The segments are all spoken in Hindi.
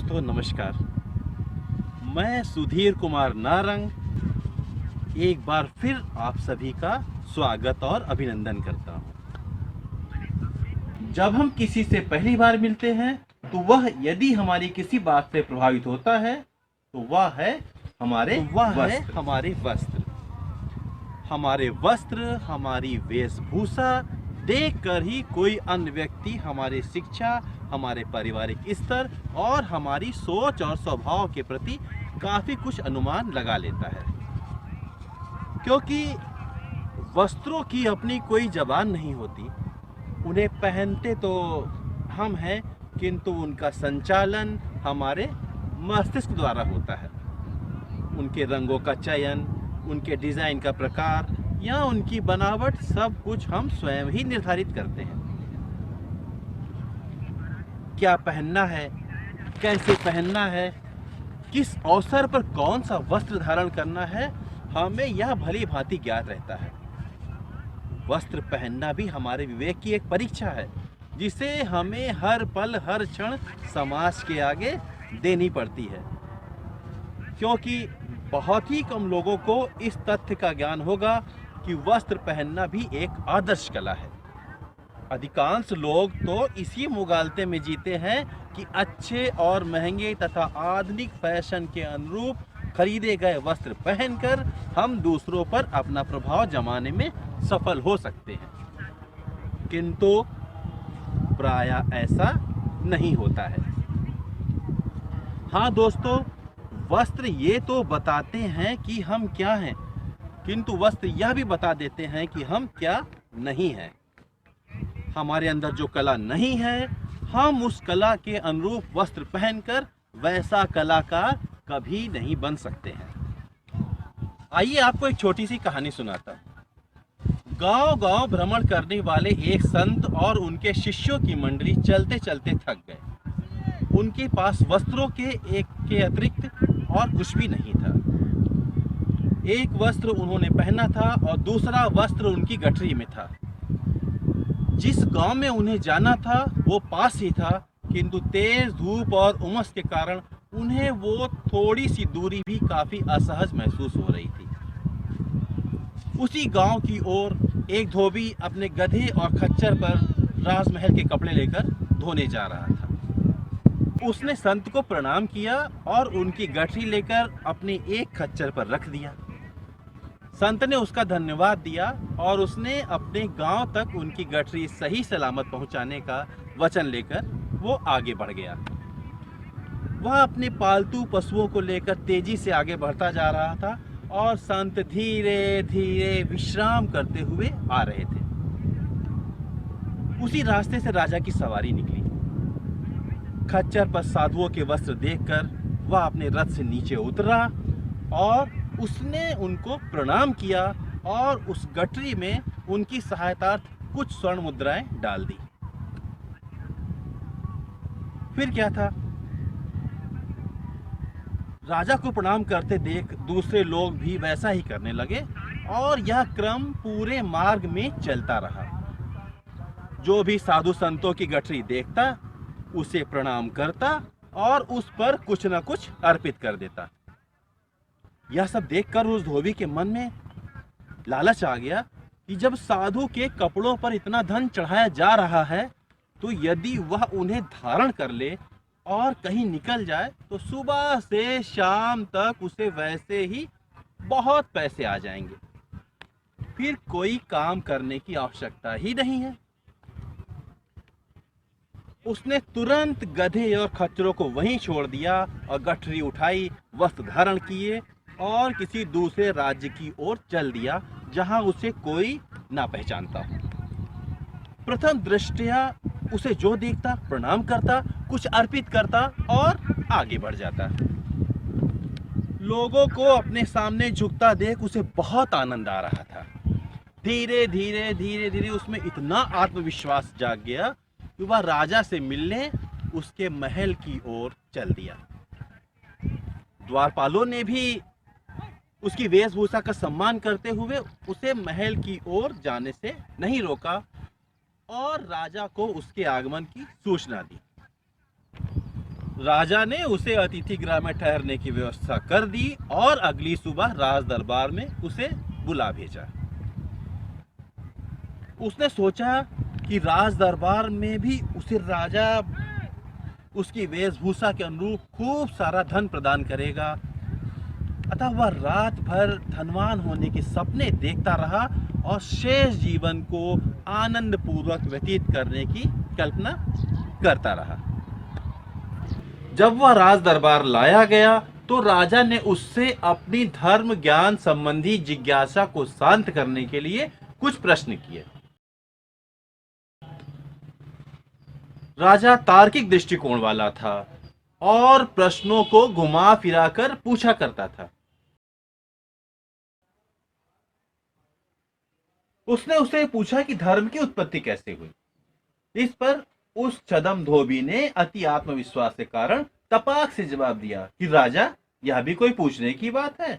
दोस्तों नमस्कार। मैं सुधीर कुमार नारंग एक बार फिर आप सभी का स्वागत और अभिनंदन करता हूं। जब हम किसी से पहली बार मिलते हैं तो वह यदि हमारी किसी बात से प्रभावित होता है तो वह है हमारे वस्त्र। हमारी वेशभूषा देखकर ही कोई अन्य व्यक्ति हमारे शिक्षा, हमारे पारिवारिक स्तर और हमारी सोच और स्वभाव के प्रति काफी कुछ अनुमान लगा लेता है, क्योंकि वस्त्रों की अपनी कोई जबान नहीं होती। उन्हें पहनते तो हम हैं, किंतु उनका संचालन हमारे मस्तिष्क द्वारा होता है। उनके रंगों का चयन, उनके डिजाइन का प्रकार या उनकी बनावट सब कुछ हम स्वयं ही निर्धारित करते हैं। क्या पहनना है, कैसे पहनना है, किस अवसर पर कौन सा वस्त्र धारण करना है, हमें यह भली भांति ज्ञात रहता है। वस्त्र पहनना भी हमारे विवेक की एक परीक्षा है, जिसे हमें हर पल हर क्षण समाज के आगे देनी पड़ती है, क्योंकि बहुत ही कम लोगों को इस तथ्य का ज्ञान होगा कि वस्त्र पहनना भी एक आदर्श कला है। अधिकांश लोग तो इसी मुगालते में जीते हैं कि अच्छे और महंगे तथा आधुनिक फैशन के अनुरूप खरीदे गए वस्त्र पहनकर हम दूसरों पर अपना प्रभाव जमाने में सफल हो सकते हैं, किंतु प्रायः ऐसा नहीं होता है। हाँ दोस्तों, वस्त्र ये तो बताते हैं कि हम क्या हैं, किंतु वस्त्र यह भी बता देते हैं कि हम क्या नहीं हैं। हमारे अंदर जो कला नहीं है, हम उस कला के अनुरूप वस्त्र पहनकर वैसा कलाकार कभी नहीं बन सकते हैं। आइए आपको एक छोटी सी कहानी सुनाता हूँ। गांव-गांव भ्रमण करने वाले एक संत और उनके शिष्यों की मंडली चलते चलते थक गए। उनके पास वस्त्रों के अतिरिक्त और कुछ भी नहीं था। एक वस्त्र उन्होंने पहना था और दूसरा वस्त्र उनकी गठरी में था। जिस गांव में उन्हें जाना था वो पास ही था, किंतु तेज धूप और उमस के कारण उन्हें वो थोड़ी सी दूरी भी काफी असहज महसूस हो रही थी। उसी गांव की ओर एक धोबी अपने गधे और खच्चर पर राजमहल के कपड़े लेकर धोने जा रहा था। उसने संत को प्रणाम किया और उनकी गठरी लेकर अपने एक खच्चर पर रख दिया। संत ने उसका धन्यवाद दिया और उसने अपने गांव तक उनकी गठरी सही सलामत पहुंचाने का वचन लेकर वो आगे बढ़ गया। वह अपने पालतू पशुओं को लेकर तेजी से आगे बढ़ता जा रहा था और संत धीरे धीरे विश्राम करते हुए आ रहे थे। उसी रास्ते से राजा की सवारी निकली। खच्चर पर साधुओं के वस्त्र देखकर वह अपने रथ से नीचे उतरा और उसने उनको प्रणाम किया और उस गठरी में उनकी सहायतार्थ कुछ स्वर्ण मुद्राएं डाल दी। फिर क्या था, राजा को प्रणाम करते देख दूसरे लोग भी वैसा ही करने लगे और यह क्रम पूरे मार्ग में चलता रहा। जो भी साधु संतों की गठरी देखता उसे प्रणाम करता और उस पर कुछ न कुछ अर्पित कर देता। यह सब देखकर उस धोबी के मन में लालच आ गया कि जब साधु के कपड़ों पर इतना धन चढ़ाया जा रहा है तो यदि वह उन्हें धारण कर ले और कहीं निकल जाए तो सुबह से शाम तक उसे वैसे ही बहुत पैसे आ जाएंगे, फिर कोई काम करने की आवश्यकता ही नहीं है। उसने तुरंत गधे और खच्चरों को वहीं छोड़ दिया और गठरी उठाई, वस्त्र धारण किए और किसी दूसरे राज्य की ओर चल दिया जहां उसे कोई ना पहचानता हो। प्रथम दृष्टया उसे जो देखता प्रणाम करता, कुछ अर्पित करता और आगे बढ़ जाता। लोगों को अपने सामने झुकता देख उसे बहुत आनंद आ रहा था। धीरे धीरे उसमें इतना आत्मविश्वास जाग गया कि वह राजा से मिलने उसके महल की ओर चल दिया। द्वारपालों ने भी उसकी वेशभूषा का सम्मान करते हुए उसे महल की ओर जाने से नहीं रोका और राजा को उसके आगमन की सूचना दी। राजा ने उसे अतिथि गृह में ठहरने की व्यवस्था कर दी और अगली सुबह राज दरबार में उसे बुला भेजा। उसने सोचा कि राज दरबार में भी उसे राजा उसकी वेशभूषा के अनुरूप खूब सारा धन प्रदान करेगा। अतः वह रात भर धनवान होने के सपने देखता रहा और शेष जीवन को आनंद पूर्वक व्यतीत करने की कल्पना करता रहा। जब वह राज दरबार लाया गया तो राजा ने उससे अपनी धर्म ज्ञान संबंधी जिज्ञासा को शांत करने के लिए कुछ प्रश्न किए। राजा तार्किक दृष्टिकोण वाला था और प्रश्नों को घुमा फिरा कर पूछा करता था। उसने उससे पूछा कि धर्म की उत्पत्ति कैसे हुई। इस पर उस छद्म धोबी ने अति आत्मविश्वास के कारण तपाक से जवाब दिया कि राजा, यह भी कोई पूछने की बात है।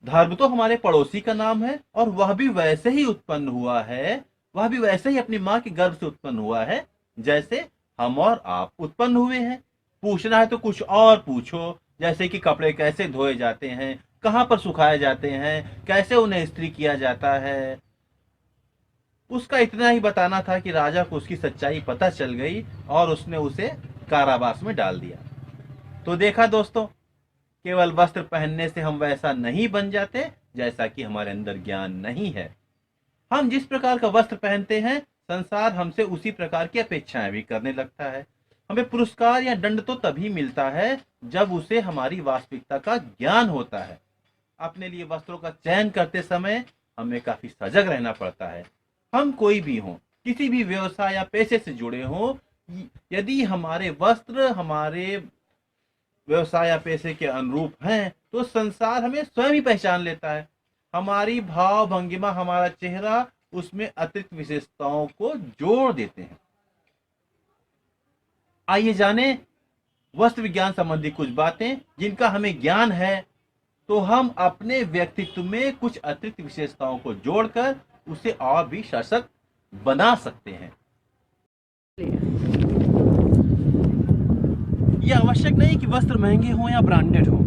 धर्म तो हमारे पड़ोसी का नाम है और वह भी वैसे ही उत्पन्न हुआ है, वह भी वैसे ही अपनी मां के गर्भ से उत्पन्न हुआ है जैसे हम और आप उत्पन्न हुए हैं। पूछना है तो कुछ और पूछो, जैसे कि कपड़े कैसे धोए जाते हैं, कहां पर सुखाए जाते हैं, कैसे उन्हें इस्त्री किया जाता है। उसका इतना ही बताना था कि राजा को उसकी सच्चाई पता चल गई और उसने उसे कारावास में डाल दिया। तो देखा दोस्तों, केवल वस्त्र पहनने से हम वैसा नहीं बन जाते जैसा कि हमारे अंदर ज्ञान नहीं है। हम जिस प्रकार का वस्त्र पहनते हैं, संसार हमसे उसी प्रकार की अपेक्षाएं भी करने लगता है। हमें पुरस्कार या दंड तो तभी मिलता है जब उसे हमारी वास्तविकता का ज्ञान होता है। अपने लिए वस्त्रों का चयन करते समय हमें काफी सजग रहना पड़ता है। हम कोई भी हों, किसी भी व्यवसाय या पेशे से जुड़े हों, यदि हमारे वस्त्र हमारे व्यवसाय या पेशे के अनुरूप हैं तो संसार हमें स्वयं ही पहचान लेता है। हमारी भाव भंगिमा, हमारा चेहरा उसमें अतिरिक्त विशेषताओं को जोड़ देते हैं। आइए जाने वस्त्र विज्ञान संबंधी कुछ बातें जिनका हमें ज्ञान है तो हम अपने व्यक्तित्व में कुछ अतिरिक्त विशेषताओं को जोड़कर उसे और भी सशक्त बना सकते हैं। यह आवश्यक नहीं कि वस्त्र महंगे हों या ब्रांडेड हों,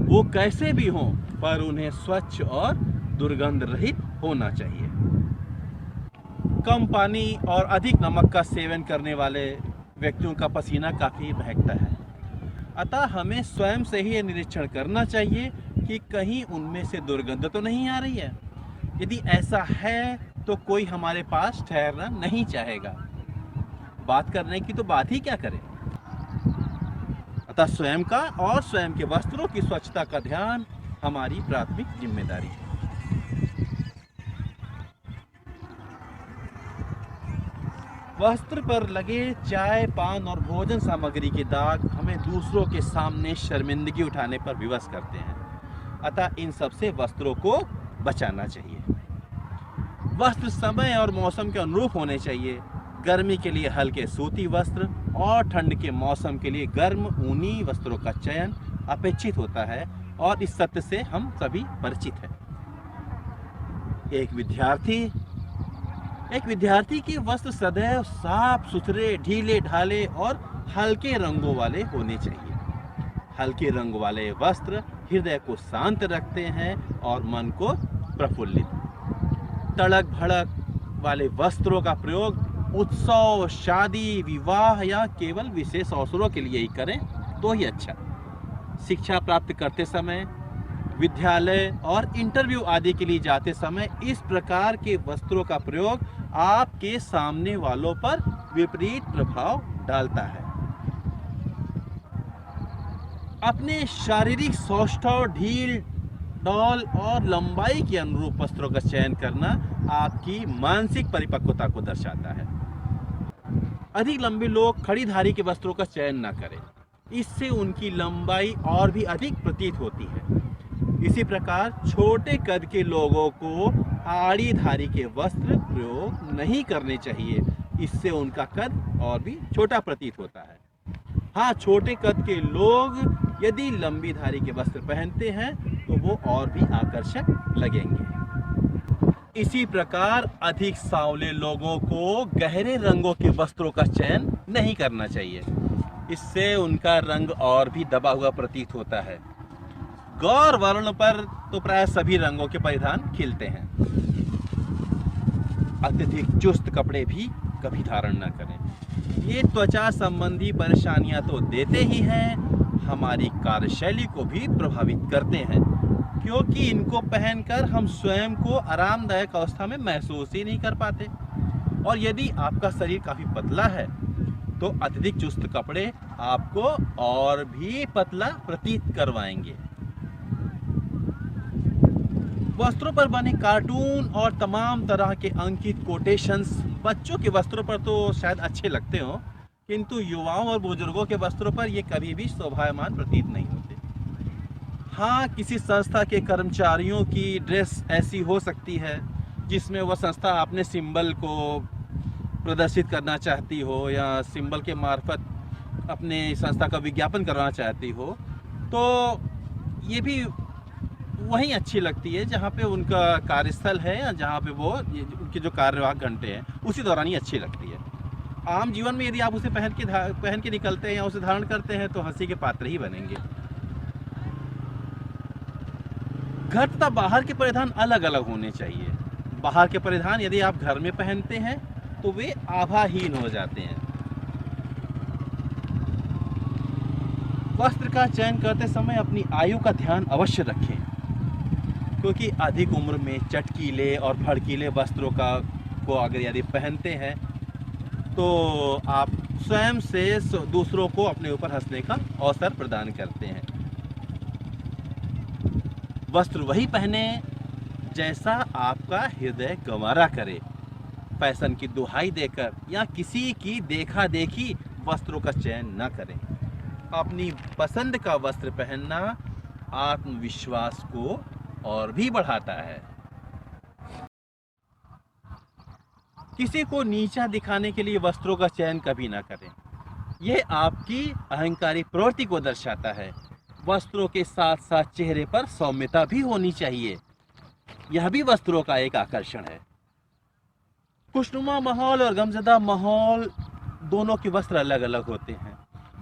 वो कैसे भी हों, पर उन्हें स्वच्छ और दुर्गंध रहित होना चाहिए। कम पानी और अधिक नमक का सेवन करने वाले व्यक्तियों का पसीना काफी महकता है। अतः हमें स्वयं से ही यह निरीक्षण करना चाहिए कि कहीं उनमें से दुर्गंध तो नहीं आ रही है। यदि ऐसा है तो कोई हमारे पास ठहरना नहीं चाहेगा। बात करने की तो बात ही क्या करें। अतः स्वयं का और स्वयं के वस्त्रों की स्वच्छता का ध्यान हमारी प्राथमिक जिम्मेदारी है। वस्त्र पर लगे चाय, पान और भोजन सामग्री के दाग हमें दूसरों के सामने शर्मिंदगी उठाने पर विवश करते हैं। अतः इन सब से वस्त्रों को बचाना चाहिए। वस्त्र समय और मौसम के अनुरूप होने चाहिए। गर्मी के लिए हल्के सूती वस्त्र और ठंड के मौसम के लिए गर्म ऊनी वस्त्रों का चयन अपेक्षित होता है और इस सत्य से हम सभी परिचित हैं। एक विद्यार्थी के वस्त्र सदैव साफ सुथरे, ढीले ढाले और हल्के रंगों वाले होने चाहिए। हल्के रंग वाले वस्त्र हृदय को शांत रखते हैं और मन को प्रफुल्लित। तड़क भड़क वाले वस्त्रों का प्रयोग उत्सव, शादी, विवाह या केवल विशेष अवसरों के लिए ही करें तो ही अच्छा। शिक्षा प्राप्त करते समय, विद्यालय और इंटरव्यू आदि के लिए जाते समय इस प्रकार के वस्त्रों का प्रयोग आपके सामने वालों पर विपरीत प्रभाव डालता है। अपने शारीरिक सौष्ठव, ढील डौल और लंबाई के अनुरूप वस्त्रों का चयन करना आपकी मानसिक परिपक्वता को दर्शाता है। अधिक लंबे लोग खड़ी धारी के वस्त्रों का चयन न करें, इससे उनकी लंबाई और भी अधिक प्रतीत होती है। इसी प्रकार छोटे कद के लोगों को आड़ी धारी के वस्त्र प्रयोग नहीं करने चाहिए, इससे उनका कद और भी छोटा प्रतीत होता है। हाँ, छोटे कद के लोग यदि लंबी धारी के वस्त्र पहनते हैं तो वो और भी आकर्षक लगेंगे। इसी प्रकार अधिक सांवले लोगों को गहरे रंगों के वस्त्रों का चयन नहीं करना चाहिए। इससे उनका रंग और भी दबा हुआ प्रतीत होता है। गौर वर्ण पर तो प्राय सभी रंगों के परिधान खिलते हैं। अत्यधिक चुस्त कपड़े भी कभी धारण न करें। ये त्वचा संबंधी परेशानियां तो देते ही हैं, हमारी कार्यशैली को भी प्रभावित करते हैं, क्योंकि इनको पहनकर हम स्वयं को आरामदायक अवस्था में महसूस ही नहीं कर पाते। और यदि आपका शरीर काफी पतला है तो अत्यधिक चुस्त कपड़े आपको और भी पतला प्रतीत करवाएंगे। वस्त्रों पर बने कार्टून और तमाम तरह के अंकित कोटेशंस बच्चों के वस्त्रों पर तो शायद अच्छे लगते हो, किंतु युवाओं और बुजुर्गों के वस्त्रों पर ये कभी भी शोभायमान प्रतीत नहीं होते। हाँ, किसी संस्था के कर्मचारियों की ड्रेस ऐसी हो सकती है जिसमें वह संस्था अपने सिंबल को प्रदर्शित करना चाहती हो या सिंबल के मार्फत अपने संस्था का विज्ञापन करना चाहती हो, तो ये भी वहीं अच्छी लगती है जहाँ पे उनका कार्यस्थल है या जहाँ पे वो उनके जो कार्यवाहक घंटे हैं उसी दौरान ही अच्छी लगती है। आम जीवन में यदि आप उसे पहन के निकलते हैं या उसे धारण करते हैं तो हंसी के पात्र ही बनेंगे। घर तथा बाहर के परिधान अलग अलग होने चाहिए। बाहर के परिधान यदि आप घर में पहनते हैं तो वे आभाहीन हो जाते हैं। वस्त्र का चयन करते समय अपनी आयु का ध्यान अवश्य रखें, क्योंकि अधिक उम्र में चटकीले और भड़कीले वस्त्रों को अगर यदि पहनते हैं तो आप स्वयं से दूसरों को अपने ऊपर हंसने का अवसर प्रदान करते हैं। वस्त्र वही पहने जैसा आपका हृदय गंवारा करे। फैशन की दुहाई देकर या किसी की देखा देखी वस्त्रों का चयन न करें। अपनी पसंद का वस्त्र पहनना आत्मविश्वास को और भी बढ़ाता है। किसी को नीचा दिखाने के लिए वस्त्रों का चयन कभी ना करें। यह आपकी अहंकारी प्रवृत्ति को दर्शाता है। वस्त्रों के साथ साथ चेहरे पर सौम्यता भी होनी चाहिए, यह भी वस्त्रों का एक आकर्षण है। खुशनुमा माहौल और गमज़दा माहौल दोनों के वस्त्र अलग अलग होते हैं।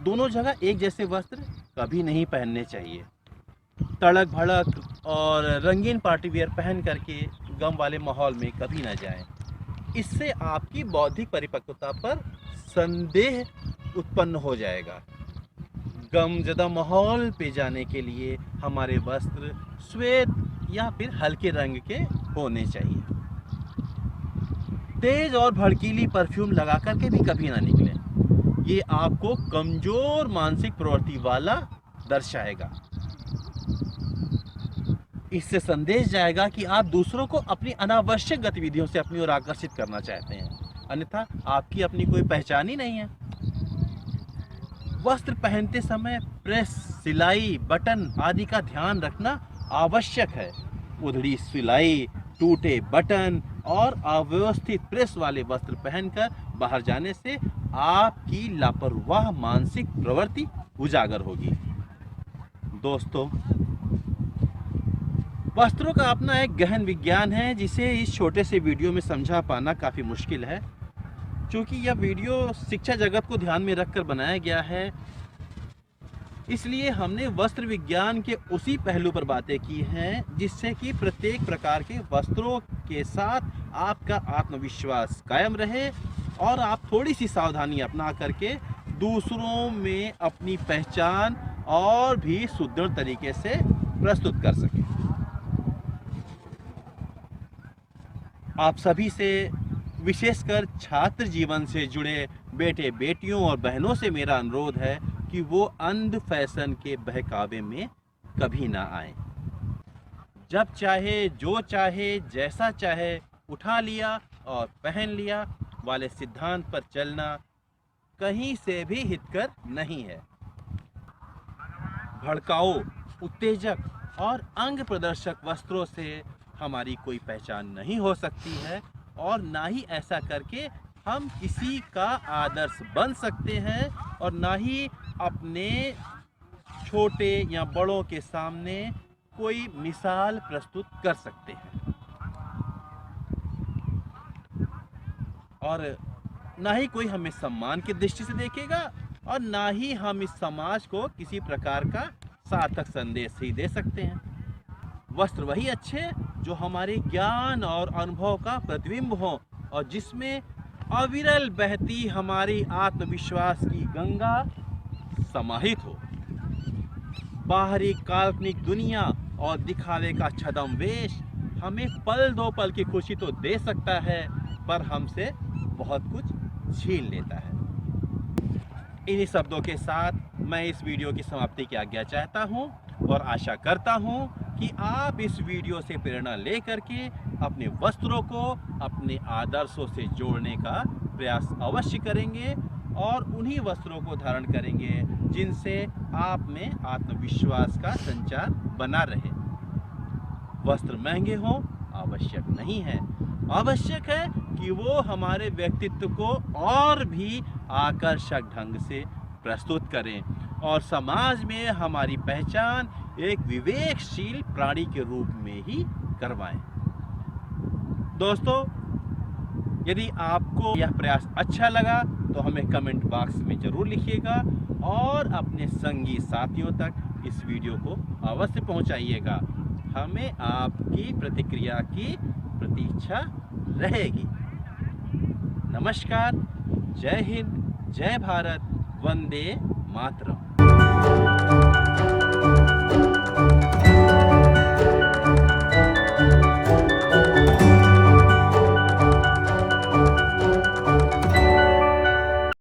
दोनों जगह एक जैसे वस्त्र कभी नहीं पहनने चाहिए। तड़क भड़क और रंगीन पार्टीवियर पहन करके गम वाले माहौल में कभी ना जाएं। इससे आपकी बौद्धिक परिपक्वता पर संदेह उत्पन्न हो जाएगा। गमज़दा माहौल पे जाने के लिए हमारे वस्त्र श्वेत या फिर हल्के रंग के होने चाहिए। तेज और भड़कीली परफ्यूम लगा करके भी कभी ना निकलें। ये आपको कमजोर मानसिक प्रवृत्ति वाला दर्शाएगा। इससे संदेश जाएगा कि आप दूसरों को अपनी अनावश्यक गतिविधियों से अपनी ओर आकर्षित करना चाहते हैं, अन्यथा आपकी अपनी कोई पहचान ही नहीं है। वस्त्र पहनते समय प्रेस, सिलाई, बटन आदि का ध्यान रखना आवश्यक है। उधड़ी सिलाई, टूटे बटन और अव्यवस्थित प्रेस वाले वस्त्र पहनकर बाहर जाने से आपकी लापरवाह मानसिक प्रवृत्ति उजागर होगी। दोस्तों, वस्त्रों का अपना एक गहन विज्ञान है जिसे इस छोटे से वीडियो में समझा पाना काफ़ी मुश्किल है। क्योंकि यह वीडियो शिक्षा जगत को ध्यान में रखकर बनाया गया है, इसलिए हमने वस्त्र विज्ञान के उसी पहलू पर बातें की हैं जिससे कि प्रत्येक प्रकार के वस्त्रों के साथ आपका आत्मविश्वास कायम रहे और आप थोड़ी सी सावधानी अपना करके दूसरों में अपनी पहचान और भी सुदृढ़ तरीके से प्रस्तुत कर सकें। आप सभी से, विशेषकर छात्र जीवन से जुड़े बेटे बेटियों और बहनों से मेरा अनुरोध है कि वो अंध फैशन के बहकावे में कभी ना आए। जब चाहे, जो चाहे, जैसा चाहे उठा लिया और पहन लिया वाले सिद्धांत पर चलना कहीं से भी हितकर नहीं है। भड़काऊ, उत्तेजक और अंग प्रदर्शक वस्त्रों से हमारी कोई पहचान नहीं हो सकती है और ना ही ऐसा करके हम किसी का आदर्श बन सकते हैं और ना ही अपने छोटे या बड़ों के सामने कोई मिसाल प्रस्तुत कर सकते हैं और ना ही कोई हमें सम्मान की दृष्टि से देखेगा और ना ही हम इस समाज को किसी प्रकार का सार्थक संदेश ही दे सकते हैं। वस्त्र वही अच्छे जो हमारे ज्ञान और अनुभव का प्रतिबिंब हो और जिसमें अविरल बहती हमारी आत्मविश्वास की गंगा समाहित हो। बाहरी काल्पनिक दुनिया और दिखावे का छद्म वेश हमें पल दो पल की खुशी तो दे सकता है, पर हमसे बहुत कुछ छीन लेता है। इन्हीं शब्दों के साथ मैं इस वीडियो की समाप्ति की आज्ञा चाहता हूं और आशा करता हूं कि आप इस वीडियो से प्रेरणा लेकर के अपने वस्त्रों को अपने आदर्शों से जोड़ने का प्रयास अवश्य करेंगे और उन्हीं वस्त्रों को धारण करेंगे जिनसे आप में आत्मविश्वास का संचार बना रहे। वस्त्र महंगे हों आवश्यक नहीं है, आवश्यक है कि वो हमारे व्यक्तित्व को और भी आकर्षक ढंग से प्रस्तुत करें और समाज में हमारी पहचान एक विवेकशील प्राणी के रूप में ही करवाएं। दोस्तों, यदि आपको यह प्रयास अच्छा लगा तो हमें कमेंट बॉक्स में जरूर लिखिएगा और अपने संगी साथियों तक इस वीडियो को अवश्य पहुंचाइएगा। हमें आपकी प्रतिक्रिया की प्रतीक्षा रहेगी। नमस्कार, जय हिंद, जय भारत, वंदे मातरम।